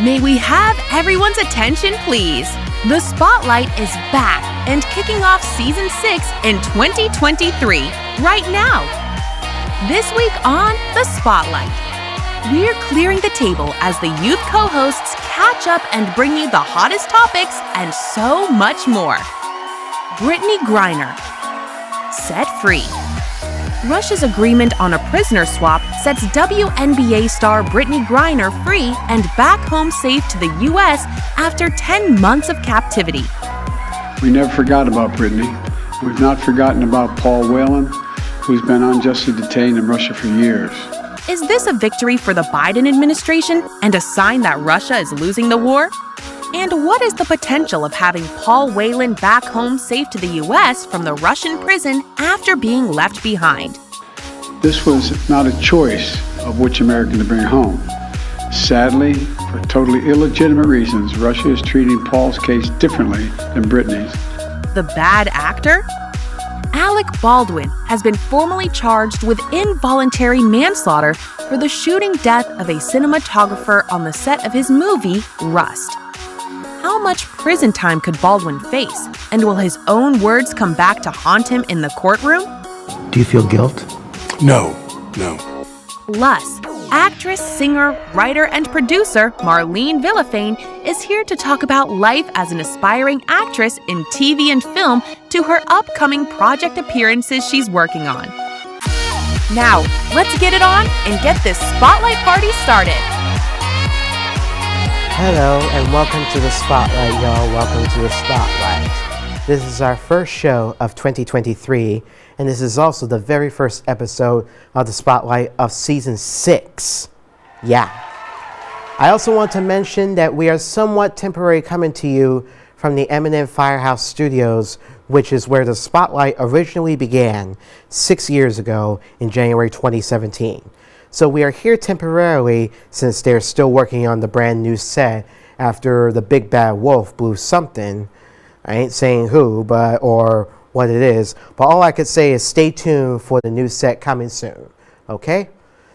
May we have everyone's attention, please? The Spotlight is back and kicking off Season 6 in 2023, right now. This week on The Spotlight, we're clearing the table as the youth co-hosts catch up and bring you the hottest topics and so much more. Brittany Griner, set free. Russia's agreement on a prisoner swap sets WNBA star Brittany Griner free and back home safe to the U.S. after 10 months of captivity. We never forgot about Brittany. We've not forgotten about Paul Whelan, who's been unjustly detained in Russia for years. Is this a victory for the Biden administration and a sign that Russia is losing the war? And what is the potential of having Paul Whelan back home safe to the U.S. from the Russian prison after being left behind? This was not a choice of which American to bring home. Sadly, for totally illegitimate reasons, Russia is treating Paul's case differently than Brittany's. The bad actor? Alec Baldwin has been formally charged with involuntary manslaughter for the shooting death of a cinematographer on the set of his movie, Rust. How much prison time could Baldwin face? And will his own words come back to haunt him in the courtroom? Do you feel guilt? No. Plus, actress, singer, writer, and producer Marlene Villafane is here to talk about life as an aspiring actress in TV and film to her upcoming project appearances she's working on. Now, let's get it on and get this Spotlight party started. Hello and welcome to the Spotlight, y'all. Welcome to the Spotlight. This is our first show of 2023, and this is also the very first episode of the Spotlight of Season 6. Yeah. I also want to mention that we are somewhat temporarily coming to you from the eminent Firehouse Studios, which is where the Spotlight originally began 6 years ago in January 2017. So we are here temporarily since they're still working on the brand new set after the big bad wolf blew something. I ain't saying who, or what it is, but all I could say is stay tuned for the new set coming soon. Okay?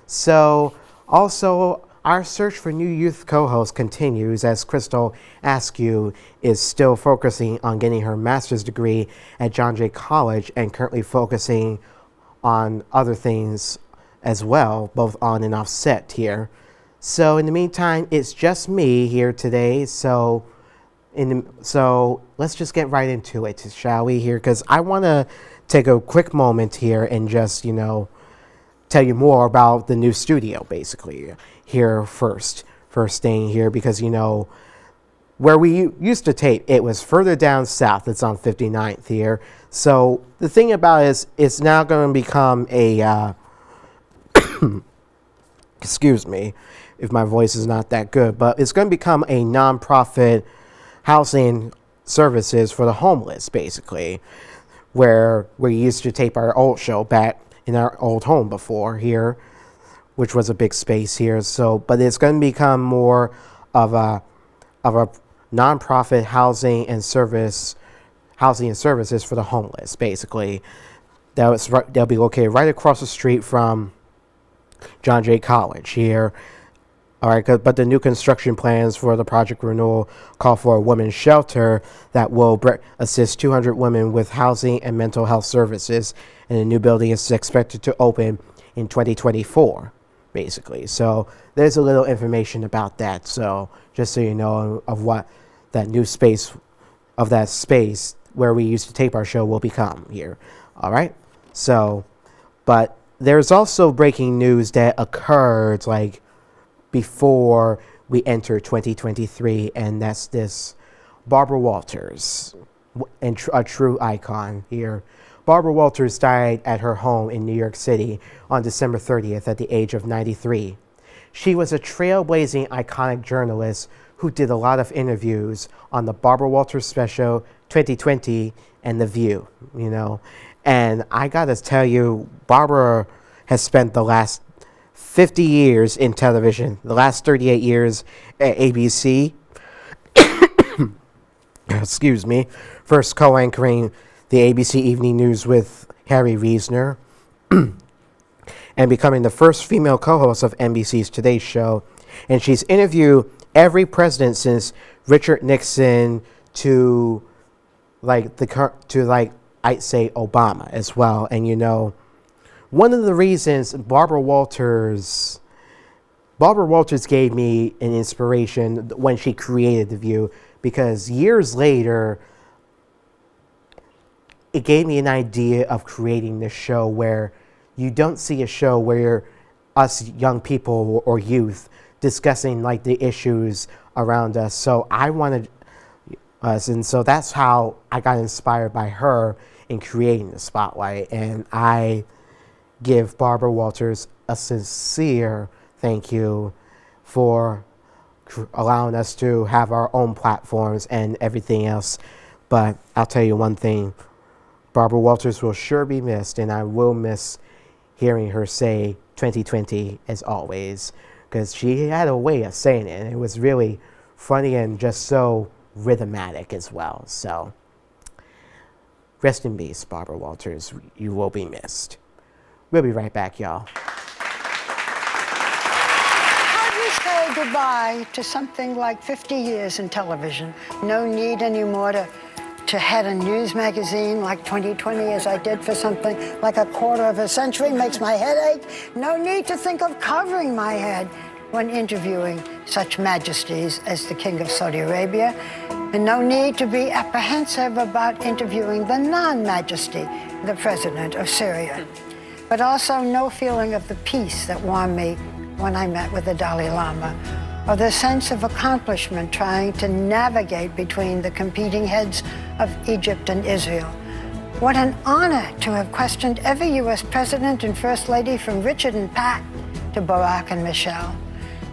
So also our search for new youth co-hosts continues as Crystal Askew is still focusing on getting her master's degree at John Jay College and currently focusing on other things as well, both on and off set here. So in the meantime, it's just me here today. So let's just get right into it, shall we? Here, because I want to take a quick moment here and just tell you more about the new studio, basically here first thing here, because where we used to tape, it was further down south. It's on 59th here. So the thing about it is, it's now going to become a excuse me if my voice is not that good, but it's going to become a non-profit housing services for the homeless, basically, where we used to tape our old show back in our old home before here, which was a big space here. So, but it's going to become more of a non-profit housing and services for the homeless, basically. They'll be located right across the street from John Jay College here. All right, but the new construction plans for the project renewal call for a women's shelter that will assist 200 women with housing and mental health services, and the new building is expected to open in 2024, basically. So there's a little information about that. So just so you know of what that new space where we used to tape our show will become here. All right. So, but there's also breaking news that occurred before we enter 2023, and that's this Barbara Walters, and a true icon here. Barbara Walters died at her home in New York City on December 30th at the age of 93. She was a trailblazing, iconic journalist who did a lot of interviews on the Barbara Walters Special, 2020, and The View, And I gotta tell you, Barbara has spent the last 50 years in television, the last 38 years at ABC. Excuse me. First co-anchoring the ABC Evening News with Harry Reisner and becoming the first female co-host of NBC's Today Show. And she's interviewed every president since Richard Nixon to I'd say Obama as well. And one of the reasons Barbara Walters gave me an inspiration when she created The View, because years later, it gave me an idea of creating this show where you don't see a show where us young people or youth discussing the issues around us. So I wanted us, and so that's how I got inspired by her in creating the Spotlight. And I give Barbara Walters a sincere thank you for allowing us to have our own platforms and everything else. But I'll tell you one thing, Barbara Walters will sure be missed, and I will miss hearing her say 2020 as always, because she had a way of saying it, and it was really funny and just so rhythmatic as well. So rest in peace, Barbara Walters. You will be missed. We'll be right back, y'all. How do you say goodbye to something like 50 years in television? No need anymore to head a news magazine like 2020 as I did for something like a quarter of a century, makes my head ache. No need to think of covering my head when interviewing such majesties as the King of Saudi Arabia. And no need to be apprehensive about interviewing the non-majesty, the President of Syria. But also no feeling of the peace that warmed me when I met with the Dalai Lama, or the sense of accomplishment trying to navigate between the competing heads of Egypt and Israel. What an honor to have questioned every U.S. President and First Lady from Richard and Pat to Barack and Michelle.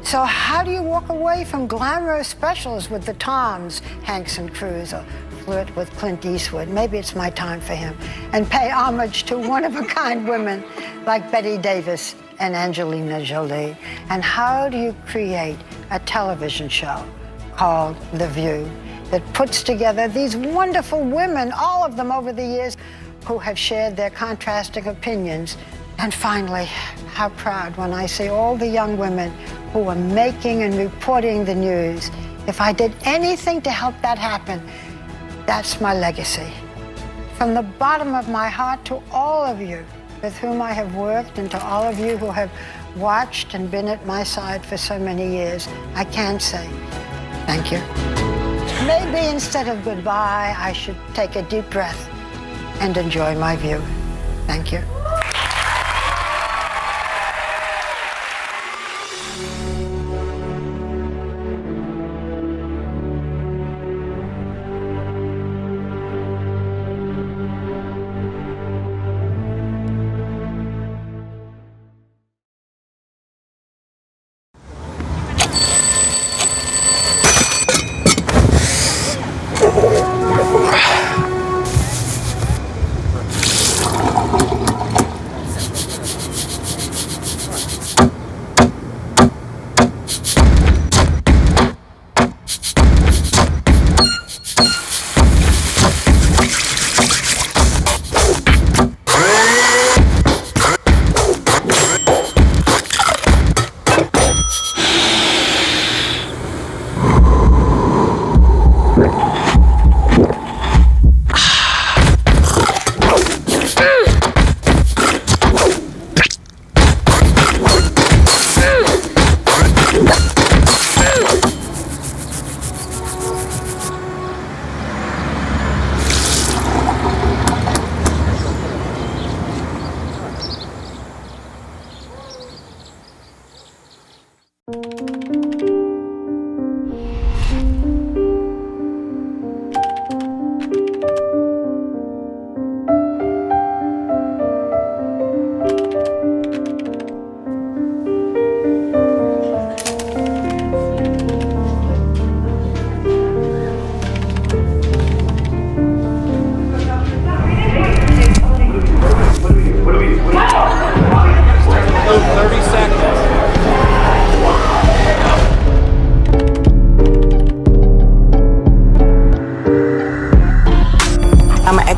So how do you walk away from glamorous specials with the Toms, Hanks and Cruz, or flirt with Clint Eastwood? Maybe it's my time for him. And pay homage to one-of-a-kind women like Betty Davis and Angelina Jolie. And how do you create a television show called The View that puts together these wonderful women, all of them over the years, who have shared their contrasting opinions? And finally, how proud when I see all the young women who are making and reporting the news. If I did anything to help that happen, that's my legacy. From the bottom of my heart to all of you with whom I have worked, and to all of you who have watched and been at my side for so many years, I can say thank you. Maybe instead of goodbye, I should take a deep breath and enjoy my view. Thank you.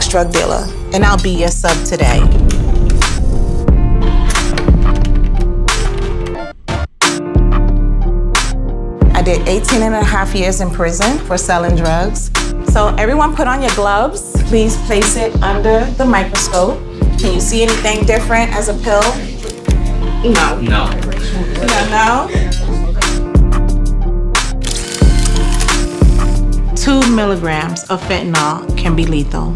Drug dealer, and I'll be your sub today. I did 18 and a half years in prison for selling drugs. So everyone put on your gloves. Please place it under the microscope. Can you see anything different as a pill? No. No. You don't know? 2 milligrams of fentanyl can be lethal.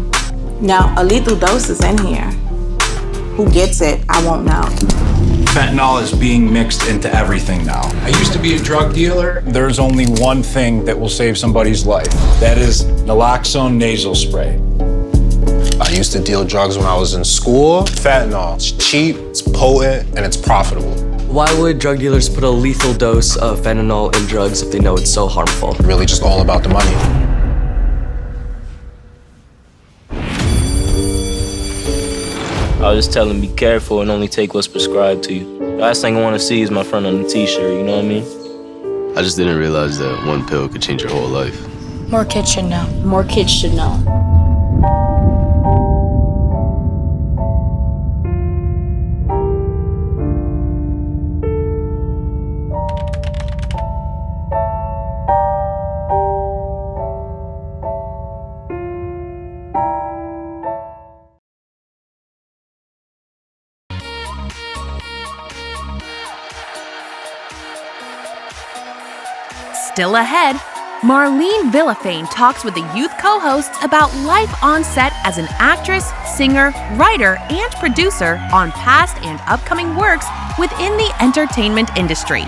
Now, a lethal dose is in here. Who gets it, I won't know. Fentanyl is being mixed into everything now. I used to be a drug dealer. There's only one thing that will save somebody's life. That is naloxone nasal spray. I used to deal drugs when I was in school. Fentanyl, it's cheap, it's potent, and it's profitable. Why would drug dealers put a lethal dose of fentanyl in drugs if they know it's so harmful? Really just all about the money. I'll just tell them be careful and only take what's prescribed to you. The last thing I want to see is my friend on the t-shirt, you know what I mean? I just didn't realize that one pill could change your whole life. More kids should know. More kids should know. Still ahead, Marlene Villafane talks with the youth co-hosts about life on set as an actress, singer, writer, and producer on past and upcoming works within the entertainment industry.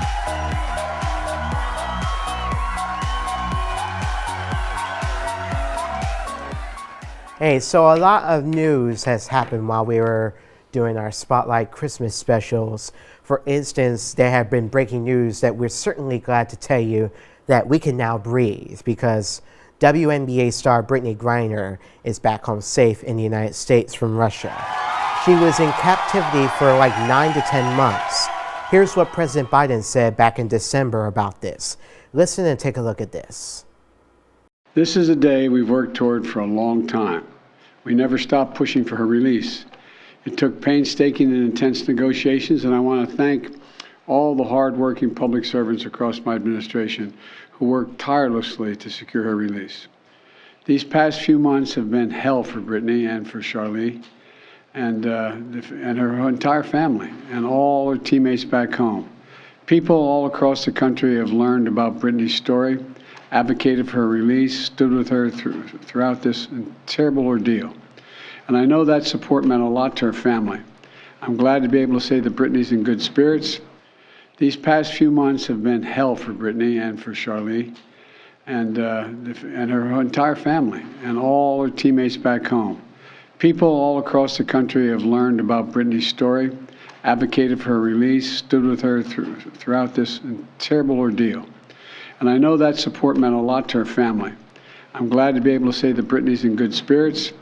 Hey, so a lot of news has happened while we were doing our Spotlight Christmas specials. For instance, there have been breaking news that we're certainly glad to tell you that we can now breathe because WNBA star Brittney Griner is back home safe in the United States from Russia. She was in captivity for like 9 to 10 months. Here's what President Biden said back in December about this. Listen and take a look at this. This is a day we've worked toward for a long time. We never stopped pushing for her release. It took painstaking and intense negotiations, and I want to thank all the hard-working public servants across my administration who worked tirelessly to secure her release. These past few months have been hell for Brittney and for Charlie and her entire family and all her teammates back home. People all across the country have learned about Brittney's story, advocated for her release, stood with her throughout this terrible ordeal. And I know that support meant a lot to her family. I'm glad to be able to say that Brittney's in good spirits. These past few months have been hell for Brittney and for Charlie and her entire family and all her teammates back home. People all across the country have learned about Brittney's story, advocated for her release, stood with her throughout this terrible ordeal. And I know that support meant a lot to her family. I'm glad to be able to say that Brittney's in good spirits.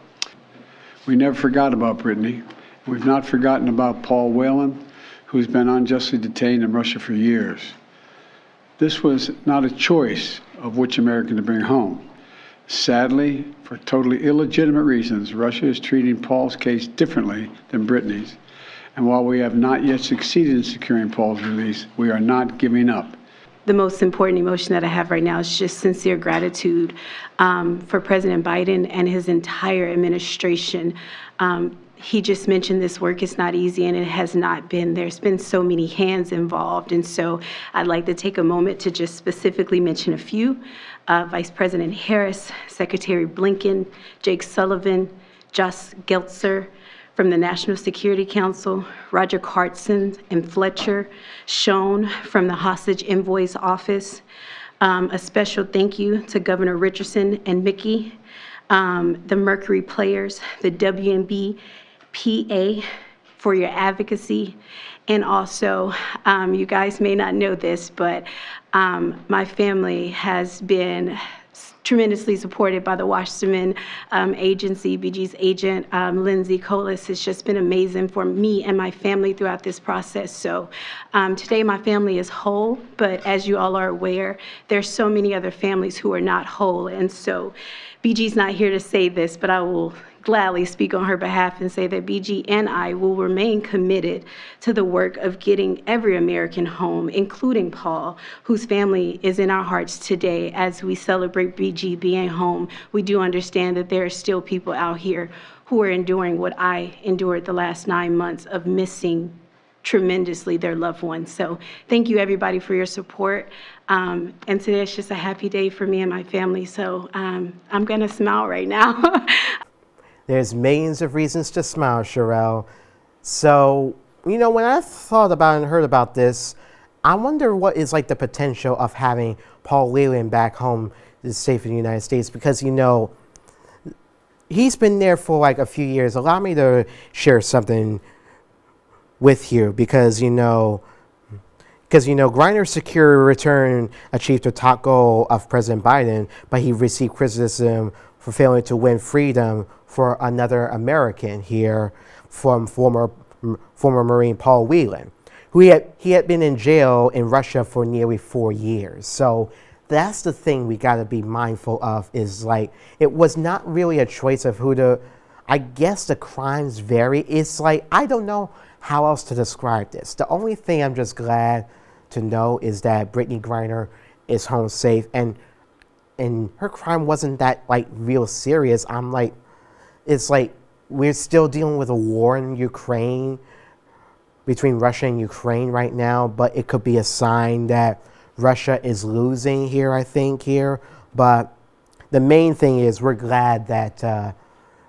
We never forgot about Brittney. We've not forgotten about Paul Whelan, who's been unjustly detained in Russia for years. This was not a choice of which American to bring home. Sadly, for totally illegitimate reasons, Russia is treating Paul's case differently than Brittney's. And while we have not yet succeeded in securing Paul's release, we are not giving up. The most important emotion that I have right now is just sincere gratitude for President Biden and his entire administration. He just mentioned this work is not easy, and it has not been. There's been so many hands involved, and so I'd like to take a moment to just specifically mention a few. Vice President Harris, Secretary Blinken, Jake Sullivan, Josh Geltzer, from the National Security Council, Roger Cartson and Fletcher, Schoen from the Hostage Envoy's Office. A special thank you to Governor Richardson and Mickey, the Mercury Players, the WNB PA for your advocacy. And also, you guys may not know this, but my family has been tremendously supported by the Wasserman Agency. BG's agent, Lindsay Colas, has just been amazing for me and my family throughout this process. So today my family is whole, but as you all are aware, there's so many other families who are not whole. And so BG's not here to say this, but I will gladly speak on her behalf and say that BG and I will remain committed to the work of getting every American home, including Paul, whose family is in our hearts today. As we celebrate BG being home, we do understand that there are still people out here who are enduring what I endured the last 9 months of missing tremendously their loved ones. So thank you everybody for your support. And today it's just a happy day for me and my family. So I'm gonna smile right now. There's millions of reasons to smile, Sherelle. So, you know, when I thought about and heard about this, I wonder what is like the potential of having Paul Whelan back home safe in the United States, because, you know, he's been there for like a few years. Allow me to share something with you, because you know, Griner's secure return achieved the top goal of President Biden, but he received criticism for failing to win freedom for another American here from former Marine Paul Whelan, who he had been in jail in Russia for nearly 4 years. So that's the thing we got to be mindful of, is like, it was not really a choice of who to, I guess the crimes vary. It's like, I don't know how else to describe this. The only thing I'm just glad to know is that Brittany Griner is home safe, and her crime wasn't that like real serious. I'm like, it's like we're still dealing with a war in Ukraine, between Russia and Ukraine right now, but it could be a sign that Russia is losing here, I think, here. But the main thing is we're glad that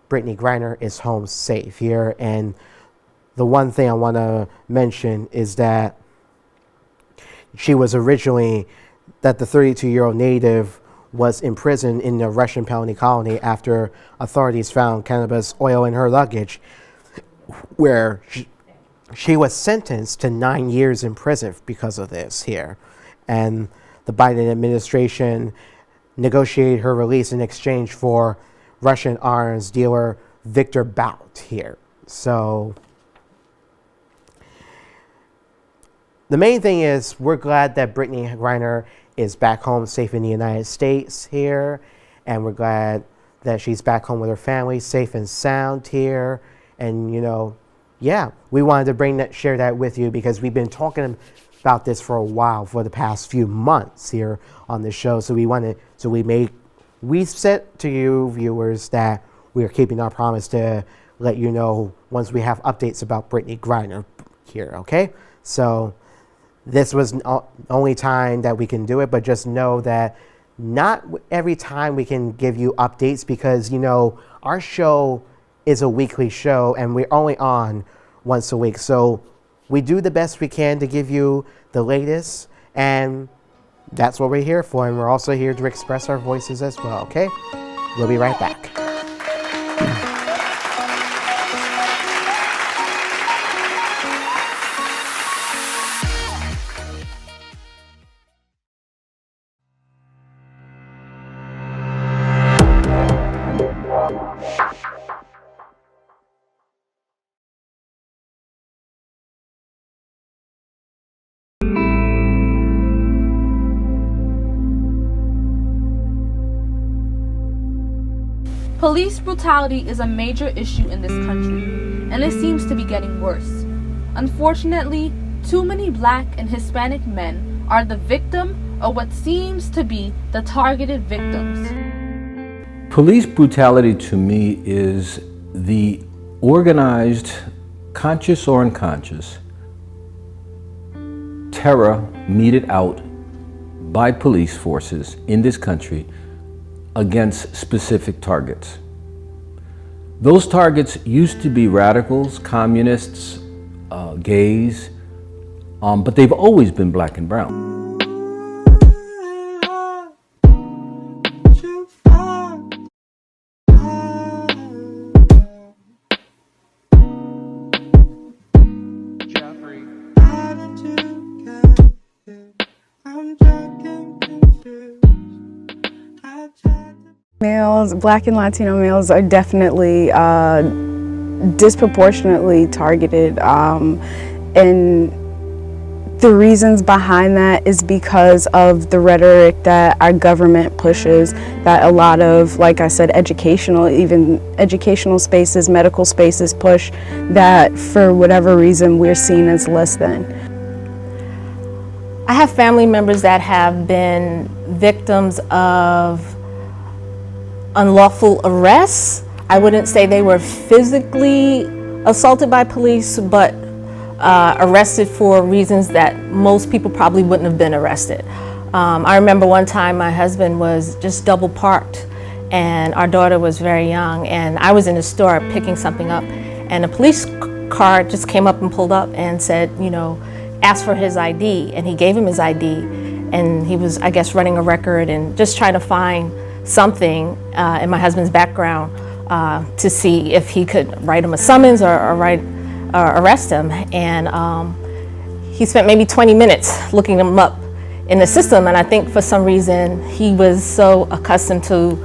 Brittany Griner is home safe here. And the one thing I want to mention is that she was originally, that the 32-year-old native was imprisoned in the Russian penalty colony after authorities found cannabis oil in her luggage, where she was sentenced to 9 years in prison because of this here. And the Biden administration negotiated her release in exchange for Russian arms dealer Victor Bout here. So the main thing is we're glad that Brittany Griner is back home safe in the United States here, and we're glad that she's back home with her family safe and sound here. And you know, yeah, we wanted to share that with you, because we've been talking about this for a while, for the past few months here on the show. So we said to you viewers that we are keeping our promise to let you know once we have updates about Brittany Griner here, okay? So this was the only time that we can do it, but just know that not every time we can give you updates, because, you know, our show is a weekly show and we're only on once a week. So we do the best we can to give you the latest, and that's what we're here for. And we're also here to express our voices as well, okay? We'll be right back. Police brutality is a major issue in this country, and it seems to be getting worse. Unfortunately, too many Black and Hispanic men are the victim of what seems to be the targeted victims. Police brutality to me is the organized, conscious or unconscious, terror meted out by police forces in this country against specific targets. Those targets used to be radicals, communists, gays, but they've always been Black and brown. Males, Black and Latino males, are definitely disproportionately targeted, and the reasons behind that is because of the rhetoric that our government pushes, that a lot of, like I said, even educational spaces, medical spaces push, that for whatever reason we're seen as less than. I have family members that have been victims of unlawful arrests. I wouldn't say they were physically assaulted by police, but arrested for reasons that most people probably wouldn't have been arrested. I remember one time my husband was just double parked and our daughter was very young, and I was in the store picking something up, and a police car just came up and pulled up and said, you know, asked for his ID, and he gave him his ID, and he was, I guess, running a record and just trying to find something in my husband's background to see if he could write him a summons or arrest him. And he spent maybe 20 minutes looking him up in the system, and I think for some reason he was so accustomed to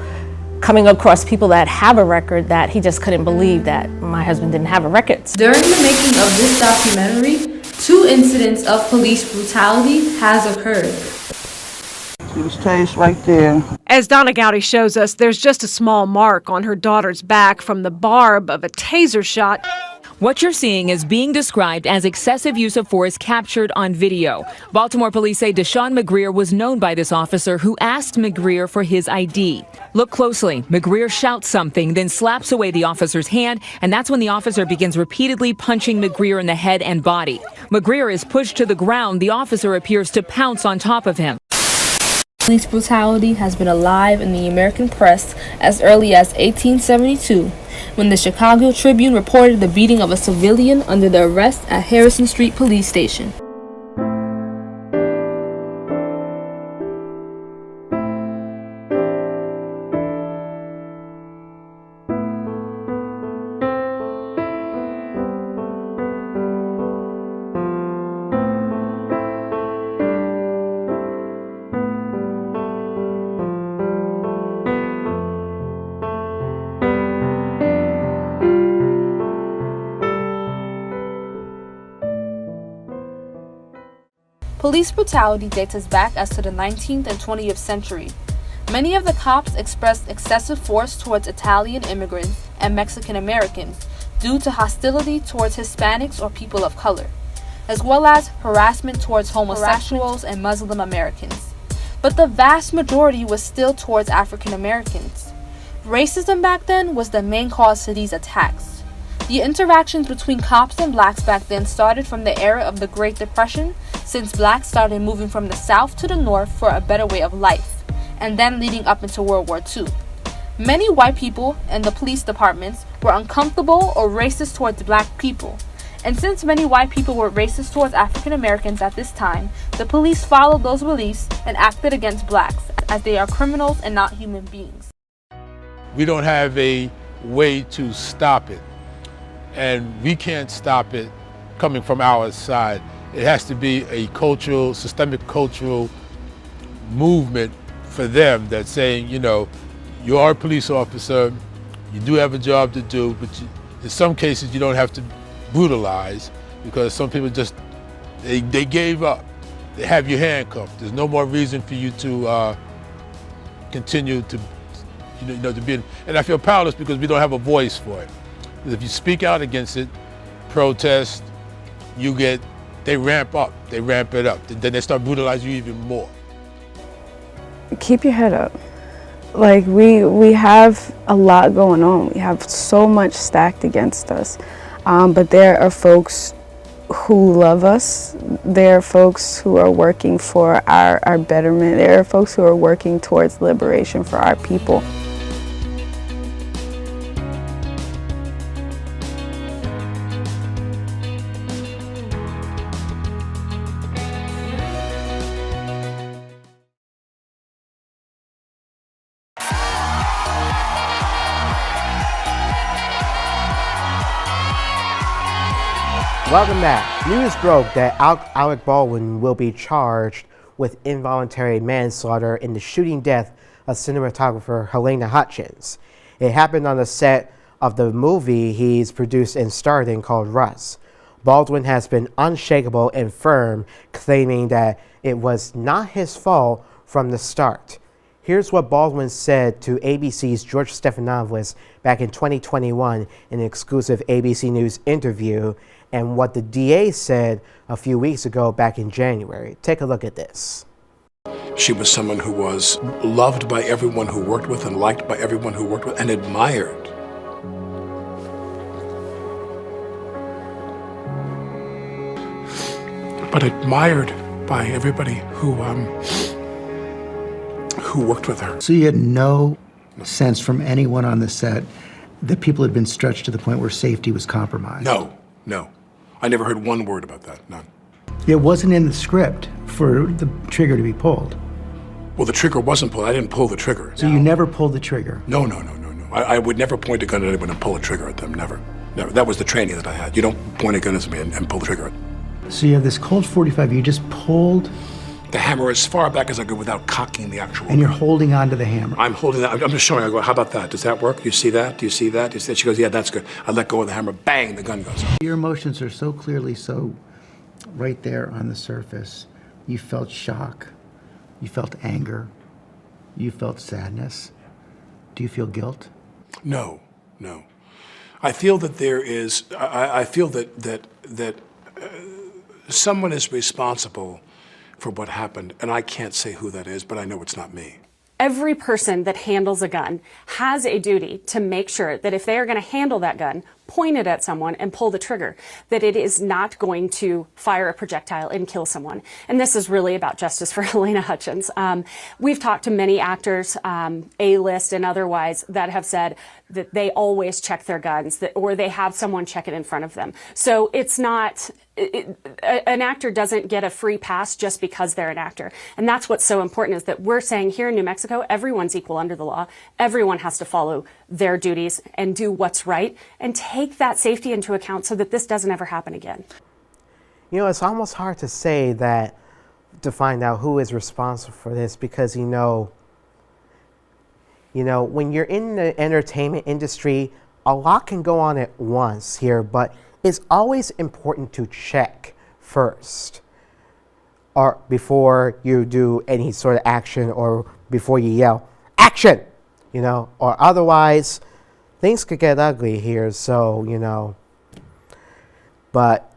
coming across people that have a record that he just couldn't believe that my husband didn't have a record. During the making of this documentary, 2 incidents of police brutality has occurred. See this taste right there. As Donna Gowdy shows us, there's just a small mark on her daughter's back from the barb of a taser shot. What you're seeing is being described as excessive use of force captured on video. Baltimore police say Deshaun McGreer was known by this officer who asked McGreer for his ID. Look closely. McGreer shouts something, then slaps away the officer's hand, and that's when the officer begins repeatedly punching McGreer in the head and body. McGreer is pushed to the ground. The officer appears to pounce on top of him. Police brutality has been alive in the American press as early as 1872, when the Chicago Tribune reported the beating of a civilian under the arrest at Harrison Street Police Station. Police brutality dates as back as to the 19th and 20th century. Many of the cops expressed excessive force towards Italian immigrants and Mexican Americans due to hostility towards Hispanics or people of color, as well as harassment towards homosexuals and Muslim Americans. But the vast majority was still towards African Americans. Racism back then was the main cause to these attacks. The interactions between cops and blacks back then started from the era of the Great Depression, since blacks started moving from the South to the North for a better way of life, and then leading up into World War II. Many white people in the police departments were uncomfortable or racist towards black people, and since many white people were racist towards African Americans at this time, the police followed those beliefs and acted against blacks, as they are criminals and not human beings. We don't have a way to stop it, and we can't stop it coming from our side. It has to be a cultural, systemic cultural movement for them that's saying, you know, you are a police officer, you do have a job to do, but in some cases you don't have to brutalize, because some people just, they gave up. They have you handcuffed. There's no more reason for you to continue to, to be, and I feel powerless because we don't have a voice for it. Because if you speak out against it, protest, they ramp it up. Then they start brutalizing you even more. Keep your head up. Like, we have a lot going on. We have so much stacked against us. But there are folks who love us. There are folks who are working for our betterment. There are folks who are working towards liberation for our people. Welcome back. News broke that Alec Baldwin will be charged with involuntary manslaughter in the shooting death of cinematographer Helena Hutchins. It happened on the set of the movie he's produced and starred in called Russ. Baldwin has been unshakable and firm, claiming that it was not his fault from the start. Here's what Baldwin said to ABC's George Stephanopoulos back in 2021 in an exclusive ABC News interview, and what the DA said a few weeks ago back in January. Take a look at this. She was someone who was loved by everyone who worked with and liked by everyone who worked with and admired. But admired by everybody who worked with her. So you had no sense from anyone on the set that people had been stretched to the point where safety was compromised? No. I never heard one word about that, none. It wasn't in the script for the trigger to be pulled. Well, the trigger wasn't pulled. I didn't pull the trigger. So you never pulled the trigger? No. I would never point a gun at anyone and pull a trigger at them, never. That was the training that I had. You don't point a gun at me and pull the trigger. So you have this Colt 45, you just pulled? The hammer as far back as I could without cocking the actual And you're holding on to the hammer? I'm holding that. I'm just showing. I go, how about that? Does that work? You see that? Do you see that? She goes, yeah, that's good. I let go of the hammer. Bang, the gun goes off. Your emotions are so clearly so right there on the surface. You felt shock. You felt anger. You felt sadness. Do you feel guilt? No. I feel that there is, I feel that someone is responsible for what happened, and I can't say who that is, but I know it's not me. Every person that handles a gun has a duty to make sure that if they are going to handle that gun, point it at someone and pull the trigger, that it is not going to fire a projectile and kill someone. And this is really about justice for Halyna Hutchins. We've talked to many actors, A-list and otherwise, that have said that they always check their guns, or they have someone check it in front of them. So it's not... an actor doesn't get a free pass just because they're an actor. And that's what's so important, is that we're saying here in New Mexico, everyone's equal under the law. Everyone has to follow their duties and do what's right and take that safety into account so that this doesn't ever happen again. You know, it's almost hard to say that, to find out who is responsible for this, because you know, when you're in the entertainment industry, a lot can go on at once here, but it's always important to check first, or before you do any sort of action, or before you yell, action, or otherwise things could get ugly here. So, but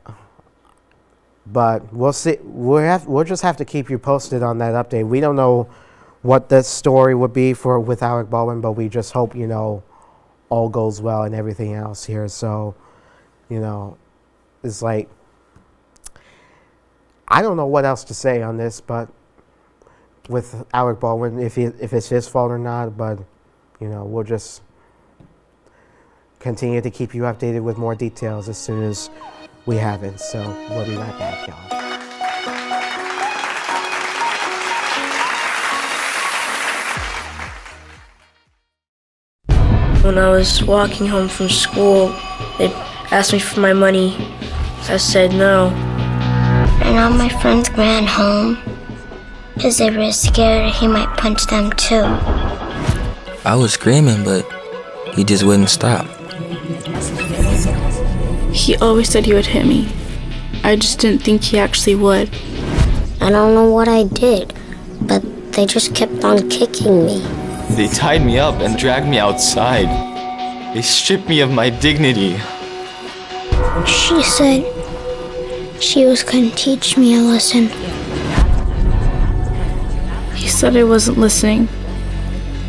we'll see. We'll just have to keep you posted on that update. We don't know what the story would be with Alec Baldwin, but we just hope, all goes well and everything else here. So, it's like, I don't know what else to say on this, but with Alec Baldwin, if it's his fault or not, but, we'll just continue to keep you updated with more details as soon as we have it. So we'll be right back, y'all. When I was walking home from school, they asked me for my money. I said no. And all my friends ran home because they were scared he might punch them too. I was screaming, but he just wouldn't stop. He always said he would hit me. I just didn't think he actually would. I don't know what I did, but they just kept on kicking me. They tied me up and dragged me outside. They stripped me of my dignity. She said she was going to teach me a lesson. He said I wasn't listening.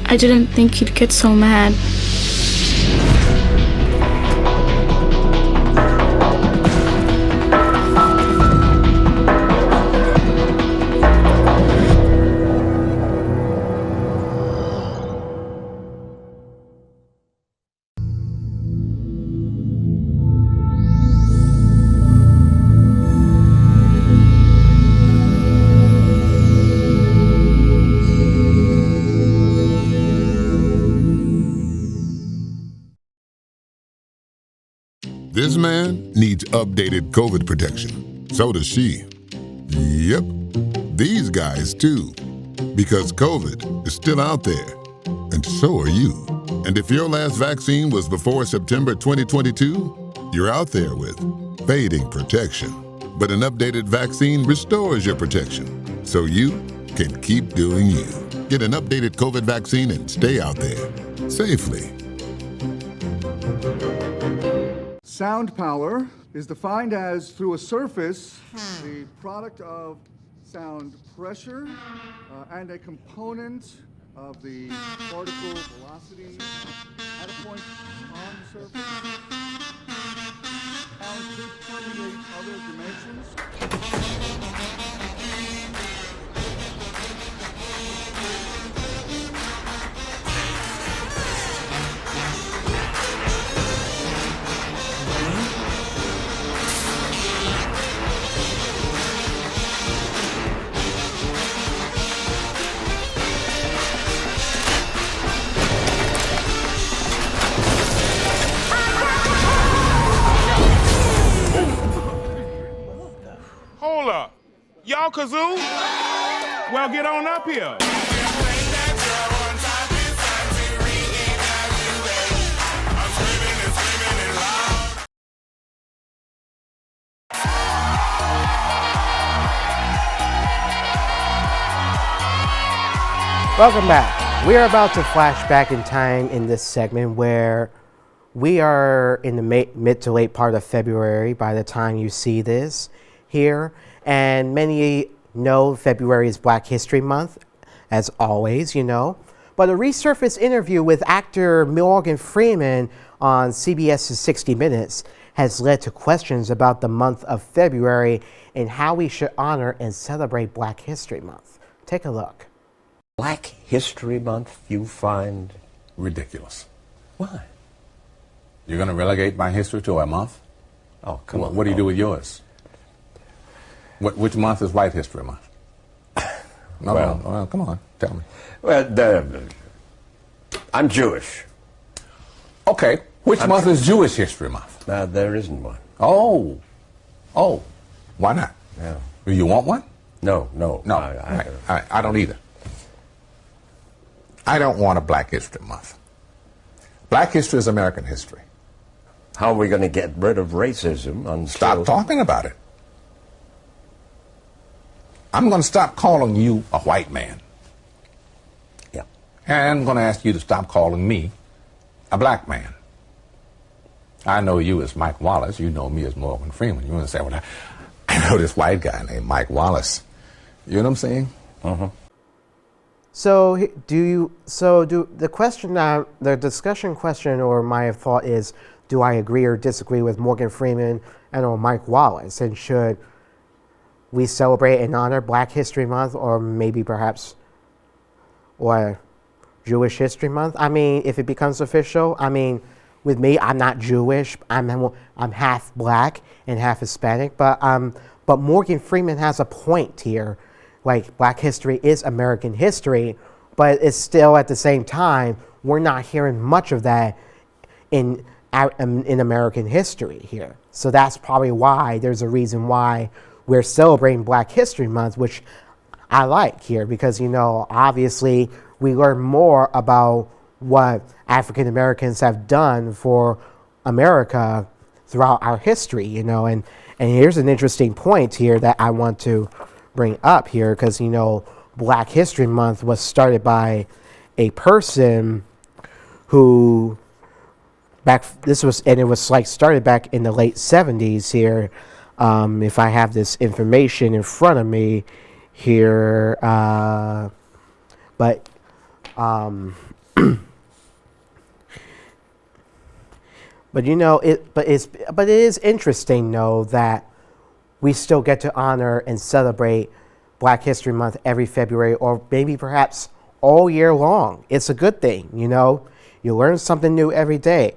I didn't think he'd get so mad. This man needs updated COVID protection. So does she. Yep, these guys too. Because COVID is still out there, and so are you. And if your last vaccine was before September 2022, You're out there with fading protection, but an updated vaccine restores your protection so you can keep doing you. Get an updated COVID vaccine and stay out there safely. Sound power is defined as, through a surface, the product of sound pressure and a component of the particle velocity at a point on the surface. Sound could permeate other dimensions. Hold up. Y'all kazoo? Well, get on up here. Welcome back. We are about to flash back in time in this segment where we are in the mid to late part of February by the time you see this here. And many know February is Black History Month, as always, you know. But a resurfaced interview with actor Morgan Freeman on CBS's 60 Minutes has led to questions about the month of February and how we should honor and celebrate Black History Month. Take a look. Black History Month you find ridiculous. Why? You're going to relegate my history to a month? Oh, come on. What do you do with yours? Which month is White History Month? Well, come on, tell me. Well, I'm Jewish. Okay, which month is Jewish History Month? There isn't one. Oh, why not? Yeah. Do you want one? No. I don't either. I don't want a Black History Month. Black history is American history. How are we going to get rid of racism? Stop talking about it. I'm going to stop calling you a white man. Yeah. And I'm going to ask you to stop calling me a black man. I know you as Mike Wallace. You know me as Morgan Freeman. You're going to say, well, I know this white guy named Mike Wallace. You know what I'm saying? Uh-huh. So the discussion question or my thought is, do I agree or disagree with Morgan Freeman and or Mike Wallace? And should we celebrate and honor Black History Month or maybe perhaps or Jewish History Month? I mean, if it becomes official, I mean, with me, I'm not Jewish. I'm half black and half Hispanic, but Morgan Freeman has a point here. Like, Black history is American history, but it's still at the same time, we're not hearing much of that in American history here. So that's probably why there's a reason why we're celebrating Black History Month, which I like here because, you know, obviously we learn more about what African Americans have done for America throughout our history, you know, and here's an interesting point here that I want to bring up here because, you know, Black History Month was started by a person who it was like started back in the late 70s here. If I have this information in front of me here, but you know, it is interesting though that we still get to honor and celebrate Black History Month every February or maybe perhaps all year long. It's a good thing, you know. You learn something new every day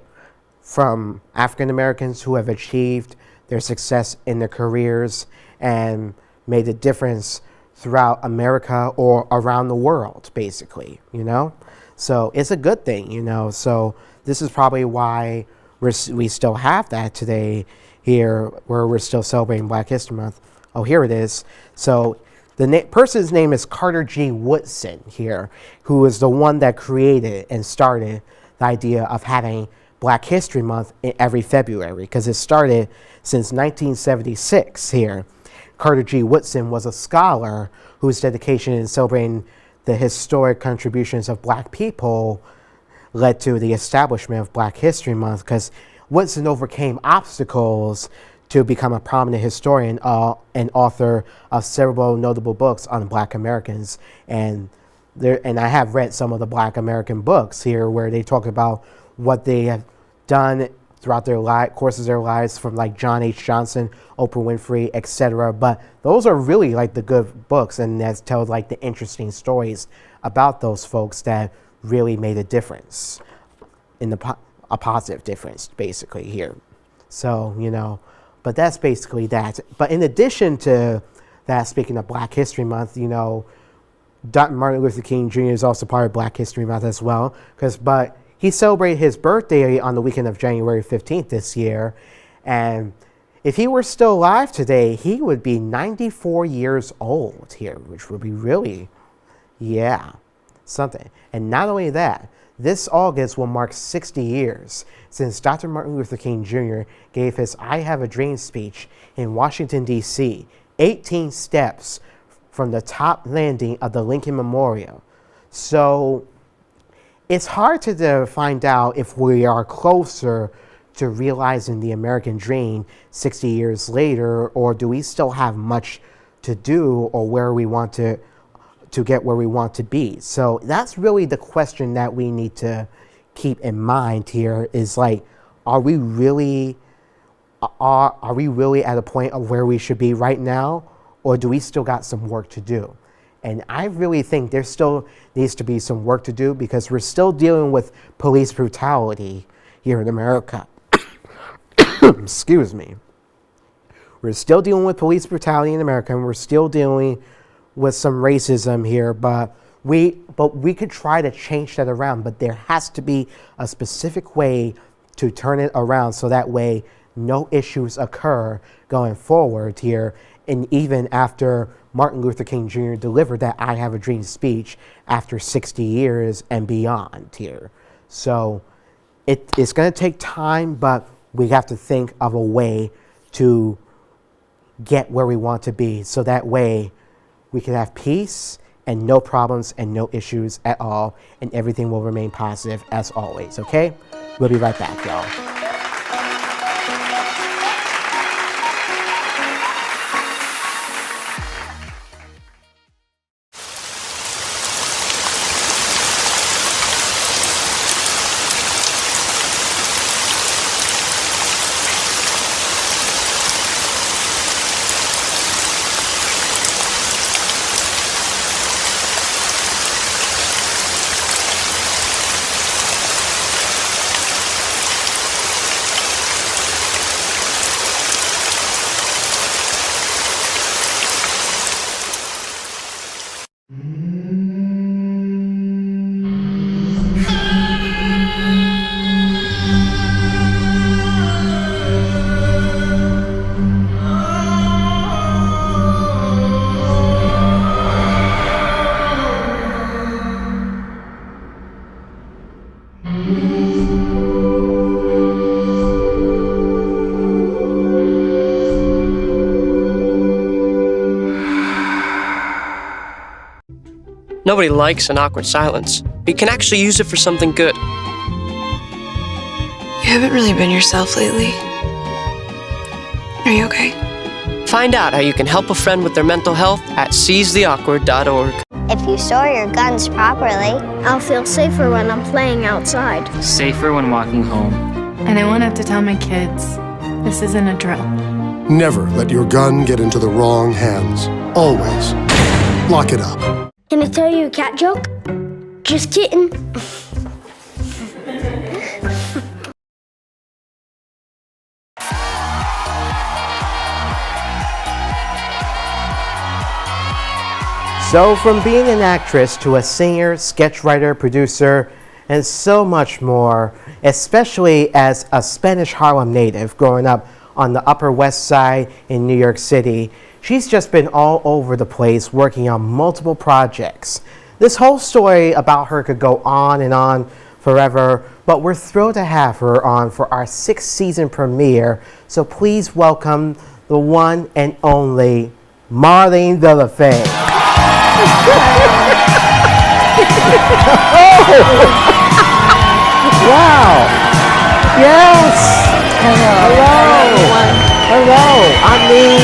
from African Americans who have achieved their success in their careers and made a difference throughout America or around the world, basically, you know. So it's a good thing, you know. So this is probably why we still have that today here, where we're still celebrating Black History Month. Oh, here it is. So the person's name is Carter G. Woodson here, who is the one that created and started the idea of having Black History Month every February, because it started since 1976 here. Carter G. Woodson was a scholar whose dedication in celebrating the historic contributions of Black people led to the establishment of Black History Month, because Woodson overcame obstacles to become a prominent historian and author of several notable books on Black Americans. And I have read some of the Black American books here where they talk about what they have done throughout their courses of their lives, from like John H. Johnson, Oprah Winfrey, etc. But those are really like the good books, and that tell like the interesting stories about those folks that really made a difference, in a positive difference, basically here. So, you know, but that's basically that. But in addition to that, speaking of Black History Month, you know, Dr. Martin Luther King Jr. is also part of Black History Month as well, but he celebrated his birthday on the weekend of January 15th this year, and if he were still alive today, he would be 94 years old here, which would be really, yeah, something. And not only that, this August will mark 60 years since Dr. Martin Luther King Jr. gave his I Have a Dream speech in Washington, D.C., 18 steps from the top landing of the Lincoln Memorial. So it's hard to find out if we are closer to realizing the American dream 60 years later, or do we still have much to do, or where we want to get where we want to be. So that's really the question that we need to keep in mind here, is like, are we really at a point of where we should be right now, or do we still got some work to do? And I really think there still needs to be some work to do, because we're still dealing with police brutality here in America. Excuse me. We're still dealing with police brutality in America, and we're still dealing with some racism here, but we could try to change that around, but there has to be a specific way to turn it around, so that way no issues occur going forward here. And even after Martin Luther King Jr. delivered that I Have a Dream speech after 60 years and beyond here. So it's going to take time, but we have to think of a way to get where we want to be, so that way we can have peace and no problems and no issues at all, and everything will remain positive as always, okay? We'll be right back, y'all. Nobody likes an awkward silence, but you can actually use it for something good. You haven't really been yourself lately. Are you okay? Find out how you can help a friend with their mental health at seizetheawkward.org. If you store your guns properly, I'll feel safer when I'm playing outside. Safer when walking home. And I won't have to tell my kids, this isn't a drill. Never let your gun get into the wrong hands. Always lock it up. Can I tell you a cat joke? Just kidding. So from being an actress to a singer, sketch writer, producer, and so much more, especially as a Spanish Harlem native growing up on the Upper West Side in New York City, she's just been all over the place working on multiple projects. This whole story about her could go on and on forever. But we're thrilled to have her on for our 6th season premiere. So please welcome the one and only Marlene Villafane. Wow. Yes. Hello. I mean,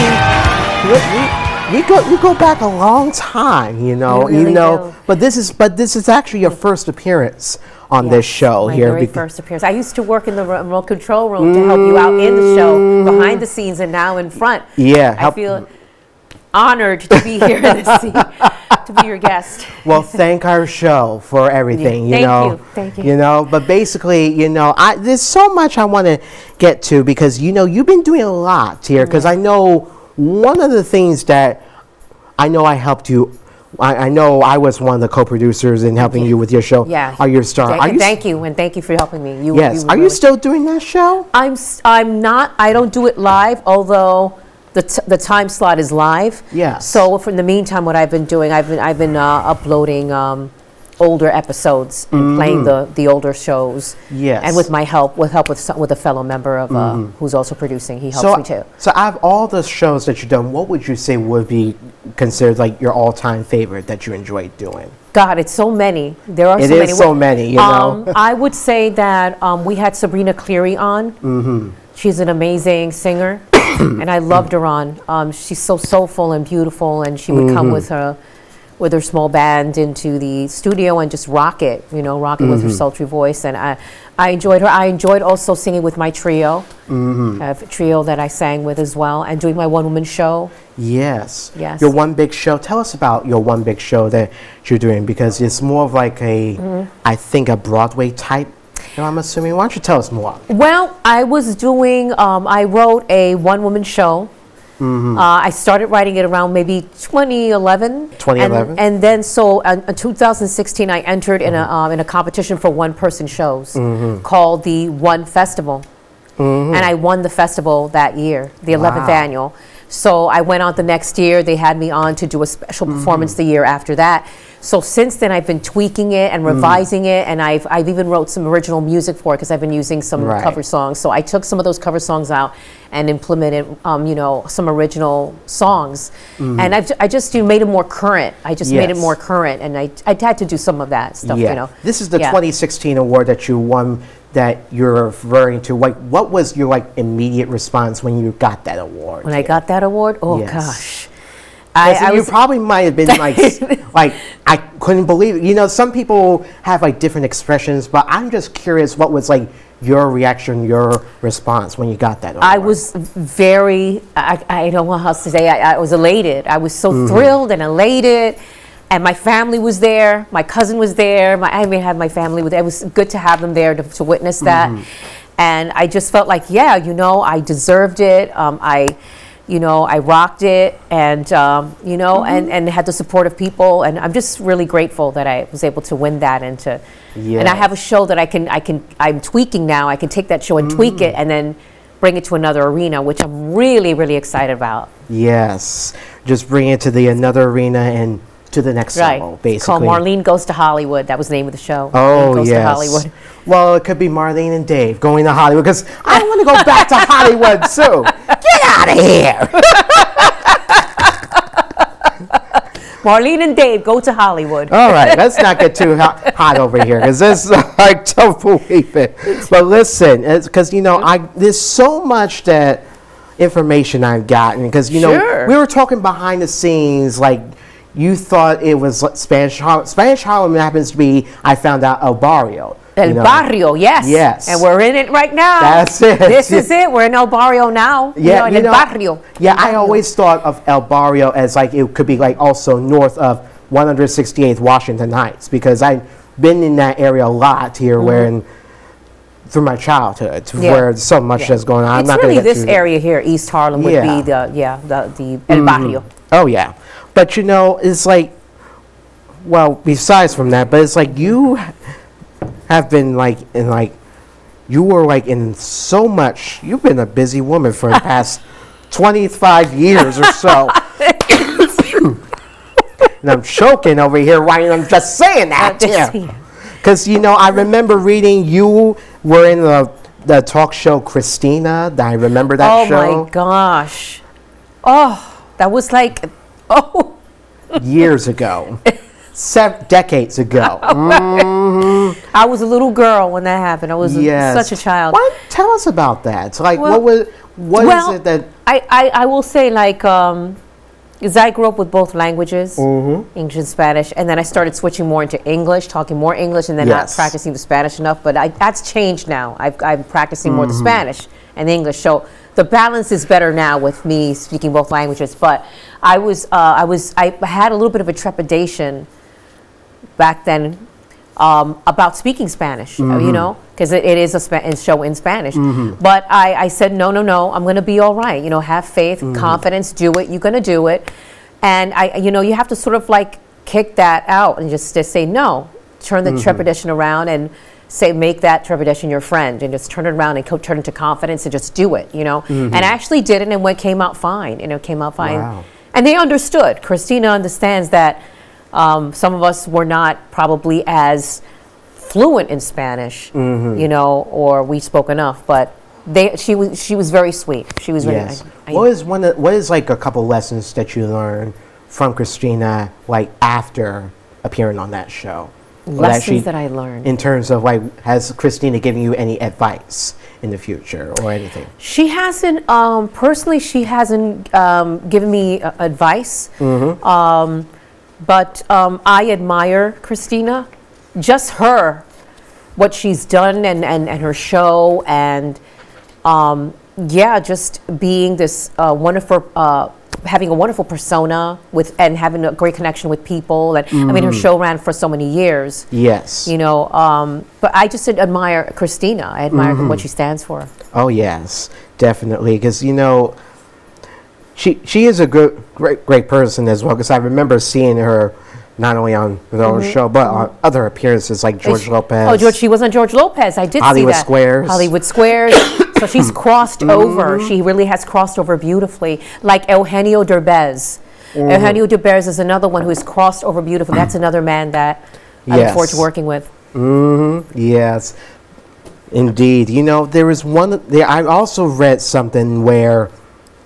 we go back a long time, you know. We really do. But this is actually your first appearance on this show my here. very first appearance. I used to work in the remote control room to help you out in the show, behind the scenes, and now in front. Yeah. I feel honored to be here to be your guest. Well, thank our show for everything, you know. Thank you. You know, but basically, you know, there's so much I want to get to because, you know, you've been doing a lot here because I know one of the things that I know I helped you. I know I was one of the co-producers in helping you with your show. Yeah. Are You a Star? Thank you for helping me. Yes. Are you still doing that show? I'm not. I don't do it live, although the time slot is live. Yeah. So in the meantime, what I've been doing, I've been uploading older episodes and playing the older shows. Yes. And with help with a fellow member of who's also producing, he helps me too. So out of all the shows that you've done, what would you say would be considered like your all-time favorite that you enjoyed doing? God, it's so many. There are so many. It is so many, you know. I would say that we had Sabrina Cleary on. Mm-hmm. She's an amazing singer, and I loved her on. She's so soulful and beautiful, and she would come with her small band into the studio and just rock it with her sultry voice. And I enjoyed her. I enjoyed also singing with my trio. I have a trio that I sang with as well, and doing my one-woman show. Yes. Yes. Your one big show. Tell us about your one big show that you're doing because it's more of like I think a Broadway type. And I'm assuming. Why don't you tell us more? Well, I was doing. I wrote a one-woman show. I started writing it around maybe 2011. 2011. And then so in 2016, I entered in a competition for one-person shows called the One Festival, and I won the festival that year, the 11th annual. So I went on the next year. They had me on to do a special performance the year after that. So since then, I've been tweaking it and revising it, and I've even wrote some original music for it because I've been using some cover songs. So I took some of those cover songs out and implemented, some original songs, and I just made it more current. I just made it more current, and I had to do some of that stuff. Yeah. You know, this is the 2016 award that you won. That you're referring to. Like, what was your immediate response when you got that award? When I got that award, gosh. You probably might have been like I couldn't believe it. You know, some people have different expressions, but I'm just curious what was your reaction, your response when you got that award. I was very, I don't know how else to say, I was elated. I was so thrilled and elated. And my family was there. My cousin was there. I even had my family with. It was good to have them there to witness that. And I just felt like, I deserved it. I rocked it, and and had the support of people. And I'm just really grateful that I was able to win that and to. Yes. And I have a show that I'm tweaking now. I can take that show and tweak it, and then bring it to another arena, which I'm really, really excited about. Yes, just bring it to another arena and to the next level, basically. It's called Marlene Goes to Hollywood. That was the name of the show. Oh, Goes to Hollywood. Well, it could be Marlene and Dave going to Hollywood because I want to go back to Hollywood too. Get out of here. Marlene and Dave go to Hollywood. All right, let's not get too hot over here because this I don't believe it. But listen, it's because there's so much that information I've gotten because we were talking behind the scenes you thought it was Spanish Harlem. Spanish Harlem happens to be, I found out, El Barrio. El Barrio, yes. Yes. And we're in it right now. That's it. This is it. We're in El Barrio now. Yeah, in El Barrio. Yeah, I always thought of El Barrio as it could be also north of 168th Washington Heights because I've been in that area a lot here through my childhood where so much is going on. It's really this area here, East Harlem, would be the El Barrio. Oh, yeah. But it's besides from that, but it's you have been you were in so much. You've been a busy woman for the past 25 years or so. And I'm choking over here, right? I'm just saying that. Because, I remember reading you were in the talk show Christina. I remember that show. Oh, my gosh. Oh, that was like, years ago. Decades ago. I was a little girl when that happened. I was such a child. Tell us about that. So, what is it that... I will say, because I grew up with both languages, English and Spanish, and then I started switching more into English, talking more English, and then not practicing the Spanish enough. But that's changed now. I'm practicing more the Spanish and the English. So the balance is better now with me speaking both languages. But I had a little bit of a trepidation back then about speaking Spanish, because it is a show in Spanish. But I said, no, I'm going to be all right. Have faith, confidence, do it. You're going to do it. And you have to sort of kick that out and just say no. Turn the trepidation around and make that trepidation your friend, and just turn it around and turn it into confidence and just do it. And I actually did it, and came out fine. Came out fine. Wow. And they understood. Christina understands that. Some of us were not probably as fluent in Spanish, or we spoke enough. But she was very sweet. She was really nice. What is a couple lessons that you learned from Christina, after appearing on that show? Lessons that I learned in terms of has Christina given you any advice in the future or anything? She hasn't personally. She hasn't given me advice. But I admire Christina, just her, what she's done and her show, and just being this wonderful, having a wonderful persona and having a great connection with people. And I mean, her show ran for so many years. Yes. But I just admire Christina. I admire what she stands for. Oh yes, definitely, because She is a great person as well, because I remember seeing her not only on the own show, but on other appearances like George Lopez. Oh, George, she was on George Lopez. I did see that. Hollywood Squares. So she's crossed over. She really has crossed over beautifully, like Eugenio Derbez. Eugenio Derbez is another one who has crossed over beautifully. That's another man that I look forward to working with. Yes, indeed. There was one. I also read something where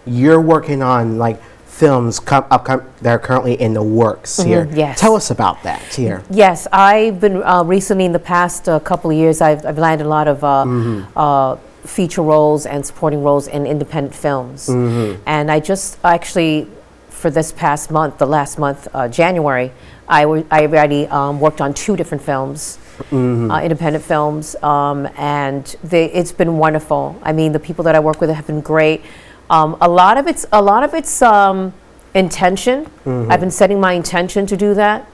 you're working on films that are currently in the works here. Yes. Tell us about that here. Yes, I've been recently in the past couple of years. I've landed a lot of feature roles and supporting roles in independent films. And I just actually, for this past month, the last month, January, I already worked on 2 different films. Independent films, and it's been wonderful. I mean, the people that I work with have been great. A lot of it's intention. I've been setting my intention to do that,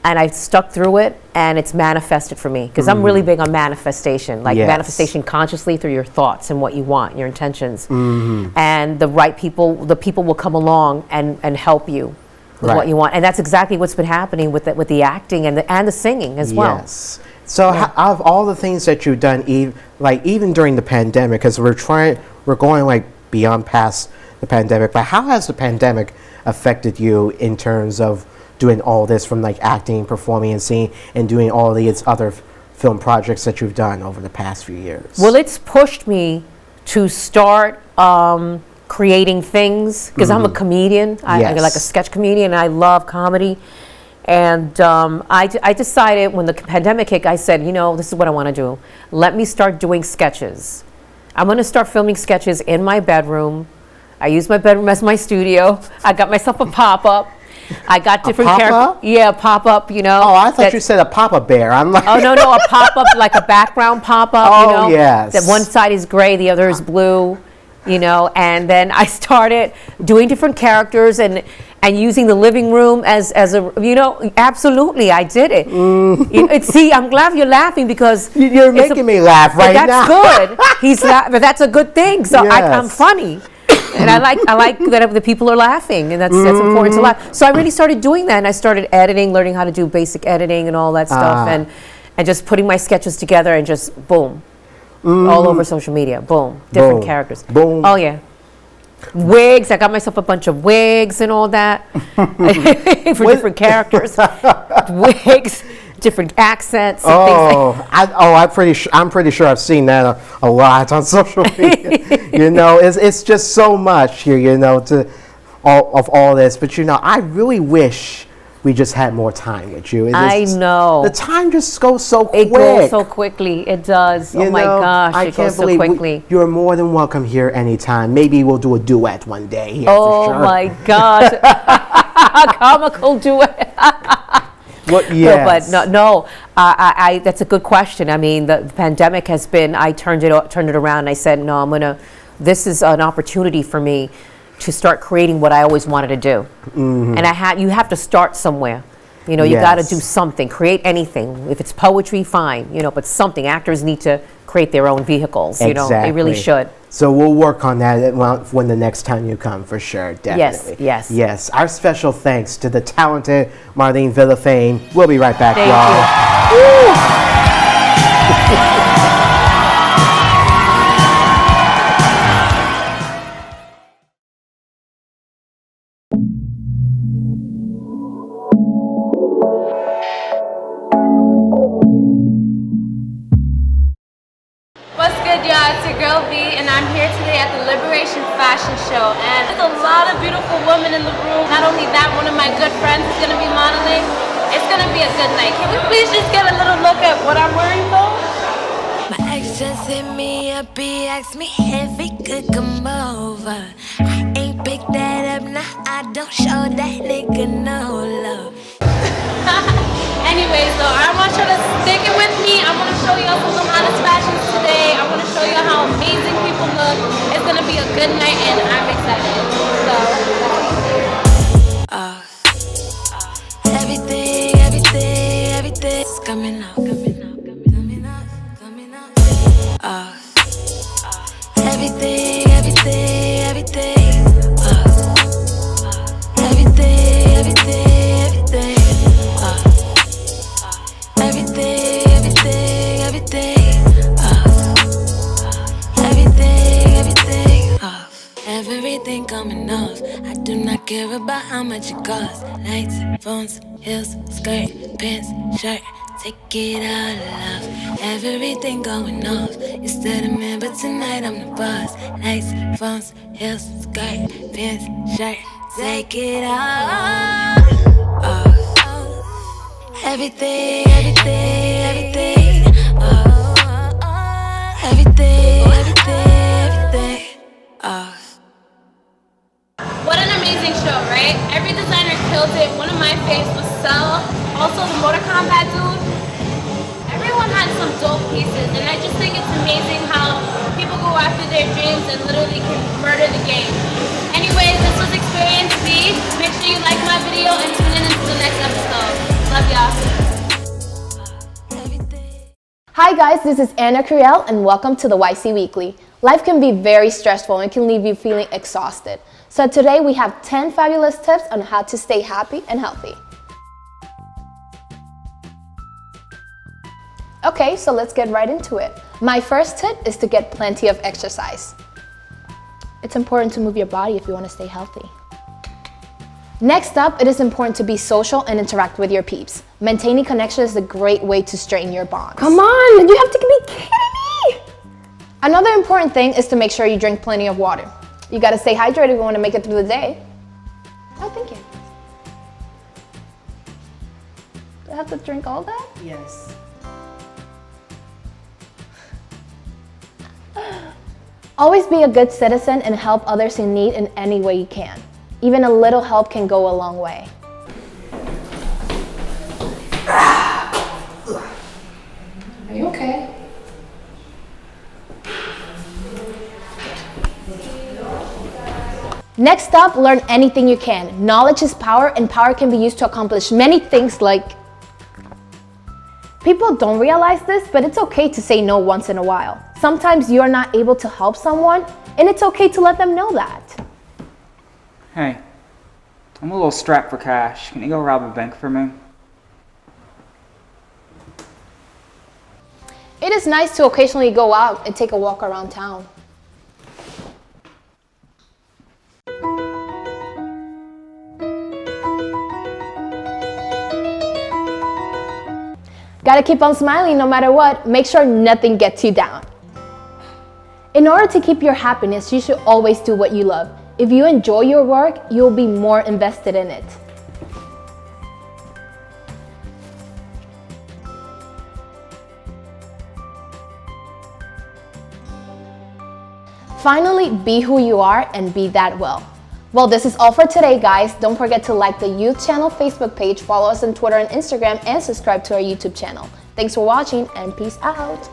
and I've stuck through it, and it's manifested for me, because I'm really big on manifestation, manifestation consciously through your thoughts and what you want, your intentions, and the right people, the people will come along and help you with what you want, and that's exactly what's been happening with the acting and the singing as well. Yes. So out of all the things that you've done, even during the pandemic, because we're going beyond past the pandemic, but how has the pandemic affected you in terms of doing all this, from acting, performing, and singing, and doing all these other film projects that you've done over the past few years? Well, it's pushed me to start creating things, because I'm a comedian. I'm like a sketch comedian, and I love comedy. And I decided when the pandemic hit, I said, this is what I want to do. Let me start doing sketches. I'm going to start filming sketches in my bedroom. I use my bedroom as my studio. I got myself a pop-up. I got different characters. Yeah, pop-up, Oh, I thought you said a Papa Bear. I'm like... Oh, no, a pop-up, like a background pop-up, Oh, yes. That one side is gray, the other is blue, And then I started doing different characters and using the living room as a, absolutely, I did it. See, I'm glad you're laughing, because you're making me laugh right now. That's good. He's but that's a good thing. So I'm funny, and I like that the people are laughing, and that's important to laugh. So I really started doing that, and I started editing, learning how to do basic editing and all that stuff, and just putting my sketches together and just boom, all over social media. Boom, different characters. Boom. Oh yeah. Wigs. I got myself a bunch of wigs and all that for different characters. Wigs. different accents and things like I'm pretty sure I've seen that a lot on social media. You know, it's just so much here, you know, of all this. But, you know, I really wish we just had more time with you. I know. The time just goes so quick. It goes so quickly. It does. You oh my know, gosh, I it can't goes so believe quickly. you're more than welcome here anytime. Maybe we'll do a duet one day here Oh for sure. my gosh. A comical duet. Well, yes. But no, I that's a good question. I mean, the pandemic has been, I turned it around and I said, no, this is an opportunity for me to start creating what I always wanted to do. Mm-hmm. And you have to start somewhere. You know, you got to do something, create anything. If it's poetry, fine, you know, but something. Actors need to create their own vehicles, you know, they really should. So we'll work on that when the next time you come, for sure, definitely. Yes. Our special thanks to the talented Marlene Villafane. We'll be right back, y'all. What's good, y'all? It's your girl V, and I'm here today at the Liberation Fashion Show, and there's a lot of beautiful women in the room. Not only that, one of my good friends is going to be modeling. It's going to be a good night. Can we please just get a little look at what I'm wearing, though? My ex just hit me up, he asked me if he could come over. I ain't picked that up, nah, I don't show that nigga no love. Anyways, though, I want you to stick it with me. I want to show y'all some of the hottest fashions today. I want to show you how amazing people look. It's going to be a good night, and I'm excited. So, everything's coming up. Everything. Everything coming off. I do not care about how much it costs. Lights, phones, heels, skirt, pants, shirt. Take it all off. Everything going off. You still the man, but tonight I'm the boss. Lights, phones, heels, skirt, pants, shirt. Take it all off. Everything. Everything off. what an amazing show, right? Every designer killed it. One of my faves was Cell. Also, the Mortal Kombat dude. Everyone had some dope pieces, and I just think it's amazing how people go after their dreams and literally can murder the game. Anyways, this was Experience B. Make sure you like my video and tune in into the next episode. Love y'all. Hi guys, this is Anna Curiel and welcome to the YC Weekly. Life can be very stressful and can leave you feeling exhausted. So today we have 10 fabulous tips on how to stay happy and healthy. Okay, so let's get right into it. My first tip is to get plenty of exercise. It's important to move your body if you want to stay healthy. Next up, it is important to be social and interact with your peeps. Maintaining connection is a great way to strengthen your bonds. Come on, you have to be kidding me! Another important thing is to make sure you drink plenty of water. You gotta stay hydrated if you want to make it through the day. Oh, thank you. Do I have to drink all that? Yes. Always be a good citizen and help others in need in any way you can. Even a little help can go a long way. Are you okay? Next up, learn anything you can. Knowledge is power, and power can be used to accomplish many things like... People don't realize this, but it's okay to say no once in a while. Sometimes you're not able to help someone, and it's okay to let them know that. Hey, I'm a little strapped for cash. Can you go rob a bank for me? It is nice to occasionally go out and take a walk around town. Gotta keep on smiling no matter what. Make sure nothing gets you down. In order to keep your happiness, you should always do what you love. If you enjoy your work, you'll be more invested in it. Finally, be who you are and be that well. Well, this is all for today, guys. Don't forget to like the Youth Channel Facebook page, follow us on Twitter and Instagram, and subscribe to our YouTube channel. Thanks for watching, and peace out.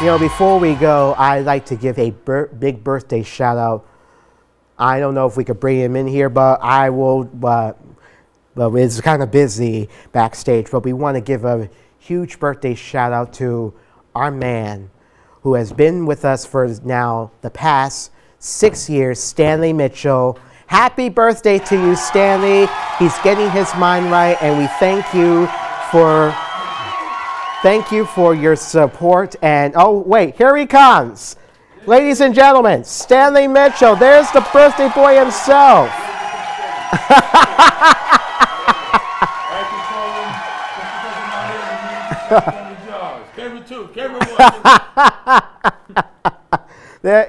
You know, before we go, I'd like to give a big birthday shout out. I don't know if we could bring him in here, but I will, but it's kind of busy backstage. But we want to give a huge birthday shout out to our man who has been with us for now the past 6 years, Stanley Mitchell. Happy birthday to you, Stanley. He's getting his mind right, and we thank you for your support. And oh wait, here he comes. Ladies and gentlemen, Stanley Mitchell. There's the birthday boy himself.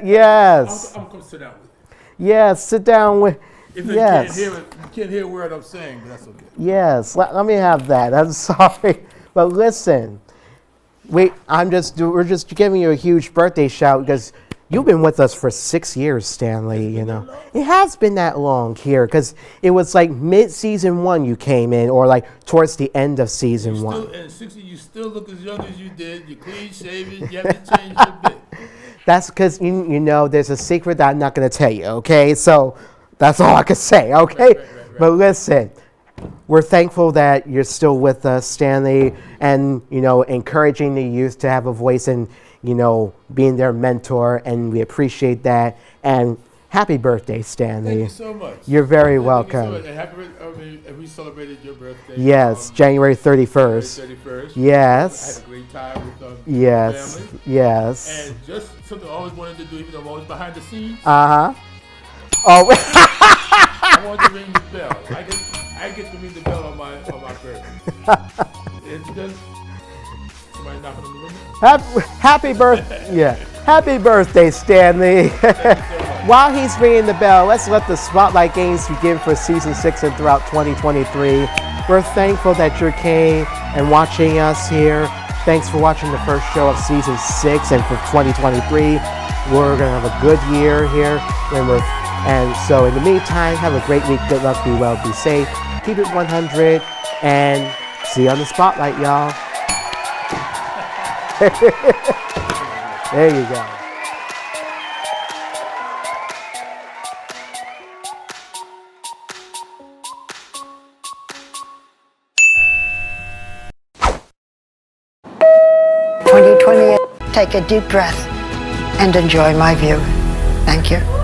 Yes. I'm going to sit down with you. Yes, sit down with. If you Yes. can't hear it, you can't hear a word I'm saying, but that's okay. Yes. Let me have that. I'm sorry, but listen. We're just giving you a huge birthday shout because you've been with us for 6 years, Stanley. You know, it has been that long here because it was like mid-season 1 you came in, or like towards the end of season 1. And 60, you still look as young as you did. You're clean shaven. You haven't changed a bit. That's because you know there's a secret that I'm not going to tell you. Okay, so that's all I can say. Okay, but listen. We're thankful that you're still with us, Stanley, and, you know, encouraging the youth to have a voice and, you know, being their mentor, and we appreciate that. And happy birthday, Stanley. Thank you so much. You're very Thank welcome. You so much. And we celebrated your birthday. Yes, January 31st. January 31st. Yes. I had a great time with yes. family. Yes. And just something I always wanted to do, even though I'm always behind the scenes. Uh-huh. Oh. I wanted to ring the bell. I get to ring the bell on my birthday. It's good. Somebody knocking on the window. Happy birthday! Yeah, happy birthday, Stanley. While he's ringing the bell, let's let the Spotlight Games begin for season 6 and throughout 2023. We're thankful that you came and watching us here. Thanks for watching the first show of season 6 and for 2023. We're gonna have a good year here, and so in the meantime, have a great week. Good luck, be well, be safe. Keep it 100, and see you on the Spotlight, y'all. There you go. Take a deep breath and enjoy my view. Thank you.